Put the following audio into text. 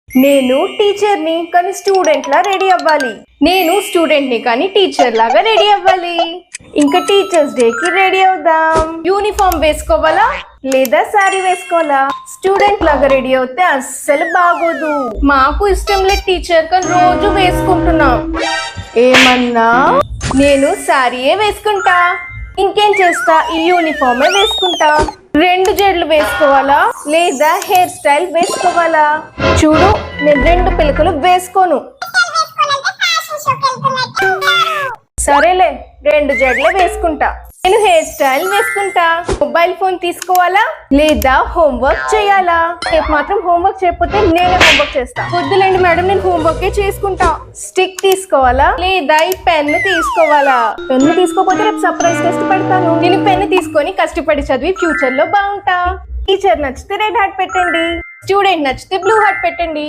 నేను టీచర్ని కానీ స్టూడెంట్ లా రెడీ అవ్వాలి. నేను స్టూడెంట్ ని కానీ టీచర్ లాగా రెడీ అవ్వాలి. ఇంకా టీచర్స్ డే కి రెడీ అవుదాం. యూనిఫామ్ వేసుకోవాలా లేదా సారీ వేసుకోవాలా? స్టూడెంట్ లాగా రెడీ అవుతే అస్సలు బాగోదు. మాకు ఇష్టం లేదు టీచర్, కానీ రోజు వేసుకుంటున్నాం. ఏమన్నా? నేను సారీయే వేసుకుంటా. ఇంకేం చేస్తా? ఈ యూనిఫామే వేసుకుంటా. 2 జడలు వేసుకోవాలా లేదా హెయిర్ స్టైల్ వేసుకోవాలా? చూడు, నేను 2 పిలకలు వేసుకోను. సరేలే, 2 జడలే వేసుకుంటా. నేను హెయిర్ స్టైల్ వేసుకుంటా. మొబైల్ ఫోన్ తీసుకోవాలా లేదా హోంవర్క్ చేయాలా? రేపు మాత్రం హోంవర్క్ చేయకపోతే నేనే హోంవర్క్ చేస్తా. వద్దులేండి మేడం, నేను హోంవర్కే చేసుకుంటా. స్టిక్ తీసుకోవాలా లేదా ఈ పెన్ను తీసుకోవాలా? పెన్ను తీసుకోకపోతే రేపు సర్ప్రైజ్ టెస్ట్ పెడతాను. నేను పెన్ను తీసుకొని కష్టపడి చదివి ఫ్యూచర్ లో బాగుంటా. టీచర్ నచ్చితే రెడ్ హార్ట్ పెట్టండి, స్టూడెంట్ నచ్చితే బ్లూ హార్ట్ పెట్టండి.